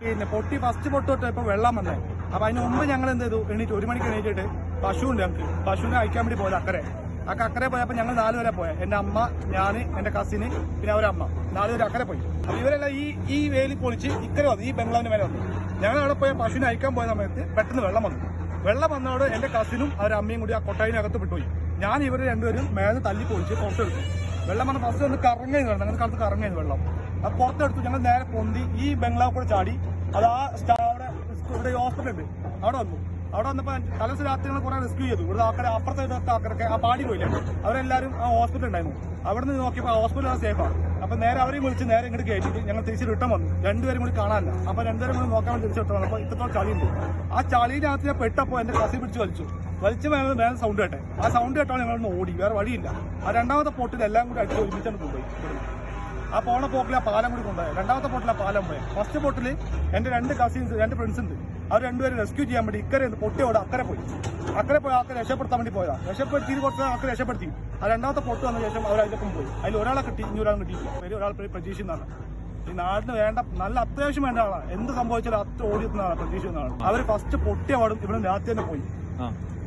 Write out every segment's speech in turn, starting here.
പിന്നെ പൊട്ടി ഫസ്റ്റ് പൊട്ട് തൊട്ട് ഇപ്പൊ വെള്ളം വന്നേ. അപ്പൊ അതിന് മുമ്പ് ഞങ്ങൾ എന്ത് ചെയ്തു, എണീറ്റ് 1 മണിക്ക് എണീറ്റിട്ട് പശുവുണ്ട് ഞങ്ങൾക്ക്, പശുവിനെ അയക്കാൻ വേണ്ടി പോയത് അക്കരെ. അക്കരെ പോയപ്പോൾ ഞങ്ങൾ 4 പേരെ പോയത്. എന്റെ അമ്മ, ഞാൻ, എന്റെ കസിന്, പിന്നെ അവരമ്മ 4 പേര് അക്കരെ പോയി. അപ്പൊ ഇവരെല്ലാം ഈ വേലി പൊളിച്ച് ഇക്കരെ വന്നു, ഈ ബംഗ്ലാവിന്റെ മേലെ വന്നു. ഞങ്ങൾ അവിടെ പോയ പശുവിനെ അയക്കാൻ പോയ സമയത്ത് പെട്ടെന്ന് വെള്ളം വന്നു. വെള്ളം വന്നതോടെ എന്റെ കസിനും അവരമ്മയും കൂടി ആ കൊട്ടായിനകത്ത് വിട്ടുപോയി. ഞാൻ ഇവർ രണ്ടുപേരും മേലെ തല്ലി പൊളിച്ച് പുറത്തെടുത്തു. വെള്ളം വന്ന ഫസ്റ്റ് ഒന്ന് കറങ്ങുന്നു വേണം, അങ്ങനെ കാലത്ത് കറങ്ങുന്നു വെള്ളം. അത് പുറത്തെടുത്തു. ഞങ്ങൾ നേരെ പൊന്തി ഈ ബംഗ്ലാവ് കൂടെ ചാടി. അത് ആ അവിടെ ഇവിടെ ഹോസ്പിറ്റൽ ഉണ്ട്, അവിടെ വന്നു. അവിടെ വന്നപ്പോൾ തലസ് രാത്രി ഞങ്ങൾ കുറെ റെസ്ക്യൂ ചെയ്തു. ഇവിടെ ആക്കരെ അപ്പുറത്തെ ആക്കരൊക്കെ ആ പാടി പോയില്ലേ, അവരെല്ലാവരും ആ ഹോസ്പിറ്റൽ ഉണ്ടായിരുന്നു. അവിടെ നിന്ന് നോക്കിയപ്പോൾ ആ ഹോസ്പിറ്റൽ സേഫാണ്. അപ്പൊ നേരെ അവരെയും വിളിച്ച് നേരെ ഇങ്ങോട്ട് കയറ്റിട്ട് ഞങ്ങൾ തിരിച്ച് റിട്ടേൺ വന്നു. രണ്ടുപേരും കൂടി കാണാനില്ല. അപ്പൊ രണ്ടുപേരും കൂടി നോക്കാൻ തിരിച്ചു വിട്ടു വന്നപ്പോൾ ഇത്രത്തോളം ചളിയുണ്ട്. ആ ചളിയിനകത്ത് ഞാൻ പെട്ടപ്പോൾ എന്റെ കസി പിടിച്ച് വലിച്ചു വേറെ സൗണ്ട് കേട്ടെ. ആ സൗണ്ട് കേട്ടാൽ ഞങ്ങളൊന്ന് ഓടി, വേറെ വഴിയില്ല. ആ രണ്ടാമത്തെ പോട്ടിൽ എല്ലാം കൂടി അടിച്ച് ഒരുമിച്ചാണ് കൊണ്ടുപോയി. ആ പോണ പോക്കിൽ ആ പാലം കൂടി കൊണ്ടുപോയി. രണ്ടാമത്തെ പോട്ടിൽ ആ പാലം പോയി. ഫസ്റ്റ് പോട്ടിൽ എന്റെ 2 കസിൻസ്, 2 ഫ്രണ്ട്സ് ഉണ്ട്. അവർ രണ്ടുപേരും റെസ്ക്യൂ ചെയ്യാൻ വേണ്ടി ഇക്കരെ പൊട്ടിയോടെ അക്കരെ പോയി ആൾക്കാരെ രക്ഷപ്പെടുത്താൻ വേണ്ടി പോയതാ. രക്ഷപ്പെടുത്തി കുറച്ച് ആൾക്കാരെ രക്ഷപ്പെടുത്തി. ആ രണ്ടാമത്തെ പൊട്ട് വന്ന ശേഷം അവർ അതിലൊപ്പം പോയി. അതിൽ ഒരാളെ കിട്ടി, ഇനി ഒരാൾ കിട്ടിയില്ല. പേര് ഒരാൾ പ്രതീക്ഷ എന്നാണ്. ഈ നാടിന് വേണ്ട നല്ല അത്യാവശ്യം വേണ്ട ആളാണ്. എന്ത് സംഭവിച്ചാലും ഓടിയെത്തുന്ന ആളാണ് പ്രതീക്ഷ എന്നാണ്. അവർ ഫസ്റ്റ് പൊട്ടിയ പാടും ഇവിടെ രാത്രി തന്നെ പോയി.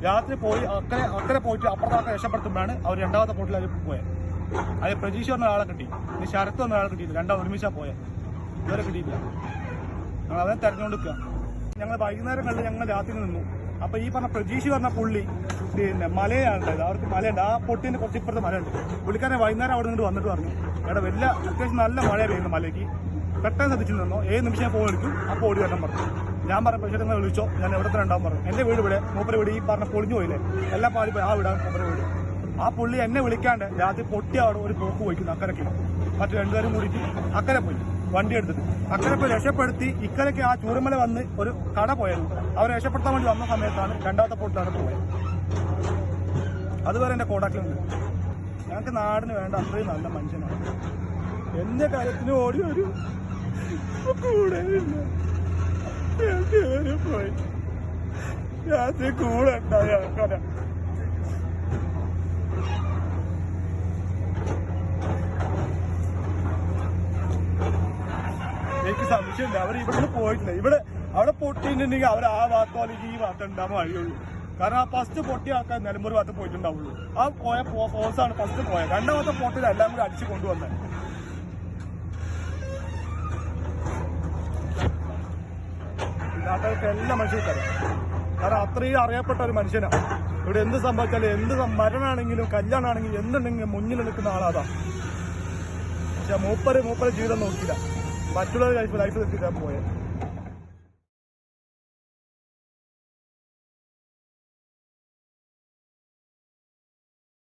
രാത്രി പോയി അക്കരെ പോയിട്ട് അപ്പുറത്തെ രക്ഷപ്പെടുത്തുമ്പോഴാണ് അവർ രണ്ടാമത്തെ പൊട്ടിൽ അതിൽ പോയത്. അത് പ്രതീക്ഷ പറഞ്ഞ ആളെ കിട്ടി, ഇനി ശരത്ത് വന്ന ആളെ കിട്ടിയില്ല. രണ്ടാമത് ഒരുമിച്ചാ പോയത്. ഇതുവരെ കിട്ടിയില്ല. ഞങ്ങൾ അതിനെ തെരഞ്ഞെടുക്കുക. ഞങ്ങൾ വൈകുന്നേരങ്ങളിൽ ഞങ്ങൾ രാത്രി നിന്നു. അപ്പൊ ഈ പറഞ്ഞ പ്രതീക്ഷ പറഞ്ഞ പുള്ളി പിന്നെ മലയാണുണ്ടായത്. അവർക്ക് മലയുണ്ട്, ആ പൊട്ടിന്റെ കുറച്ച് ഇപ്പുറത്തെ മലയുണ്ട്. പുള്ളിക്കാരനെ വൈകുന്നേരം അവിടെ നിന്ന് വന്നിട്ട് പറഞ്ഞു, എടാ വലിയ അത്യാവശ്യം നല്ല മഴ പെയ്യുന്നു മലയ്ക്ക്, പെട്ടെന്ന് ശ്രദ്ധിച്ചു നിന്നോ, ഏത് നിമിഷം ഫോൺ എടുക്കും, അപ്പോൾ ഓടി വരണം പറഞ്ഞു. ഞാൻ പറഞ്ഞ പക്ഷേ നിങ്ങൾ വിളിച്ചോ, ഞാൻ എവിടെ തന്നെ ഉണ്ടാവും പറഞ്ഞു. എന്റെ വീട് ഇവിടെ, മൂപ്പര വീട് ഈ പറഞ്ഞ പൊളിഞ്ഞു പോയില്ലേ, എല്ലാം പാടി പോയി. ആ വീടാണ് മൂപ്പര വീട്. ആ പുള്ളി എന്നെ വിളിക്കാണ്ട് രാത്രി പൊട്ടിയ അവിടെ ഒരു പോക്ക് പോയിക്കുന്നു അക്കരയ്ക്ക്. മറ്റു 2 പേരും കൂടിയിട്ട് അക്കരെ പോയി വണ്ടി എടുത്തിട്ട്. അക്കരെ പോയി രക്ഷപ്പെടുത്തി. ഇക്കരയ്ക്ക് ആ ചൂരമല വന്ന് ഒരു കട പോയായിരുന്നു. അവരെ രക്ഷപ്പെടുത്താൻ വേണ്ടി വന്ന സമയത്താണ് രണ്ടാമത്തെ പൊട്ടിലാണ് പോയത്. അതുവരെ എന്റെ കോണ്ടാക്റ്റിലുണ്ട്. ഞങ്ങൾക്ക് നാടിന് വേണ്ട അത്രയും നല്ല മനുഷ്യനാണ്. എന്റെ കാര്യത്തിന് ഓടി ഒരു കൂടെ പോയി രാത്രി കൂടെ ഉണ്ടായ ആൾക്കാരാ. എനിക്ക് സംശയമുണ്ട് അവർ ഇവിടുന്ന് പോയിട്ടില്ല. അവിടെ പൊട്ടിയിട്ടുണ്ടെങ്കിൽ അവർ ആ ഭാഗത്തോ അല്ലെങ്കിൽ ഈ ഭാഗത്ത് ഉണ്ടാകാൻ വഴിയുള്ളൂ. കാരണം ആ ഫസ്റ്റ് പൊട്ടിയ ആൾക്കാർ നിലമ്പൂർ ഭാഗത്ത് പോയിട്ടുണ്ടാവുള്ളൂ. ആ പോയ ഫോഴ്സാണ് ഫസ്റ്റ് പോയത്. രണ്ടാമത്തെ പൊട്ടിൽ എല്ലാം കൂടി അടിച്ചു കൊണ്ടുവന്നത്. നാട്ടുകാർക്ക് എല്ലാ മനുഷ്യർക്കറിയാം. കാരണം അത്രയും അറിയപ്പെട്ട ഒരു മനുഷ്യനാണ്. ഇവിടെ എന്ത് സംഭവിച്ചാലും, എന്ത് മരണമാണെങ്കിലും കല്യാണമാണെങ്കിലും എന്തുണ്ടെങ്കിലും മുന്നിൽ നിൽക്കുന്ന ആളാതാ. പക്ഷെ മൂപ്പര് ജീവിതം നോക്കിയില്ല, മറ്റുള്ളവർ ലൈഫ് നിർത്തിയിട്ടാണ് പോയത്.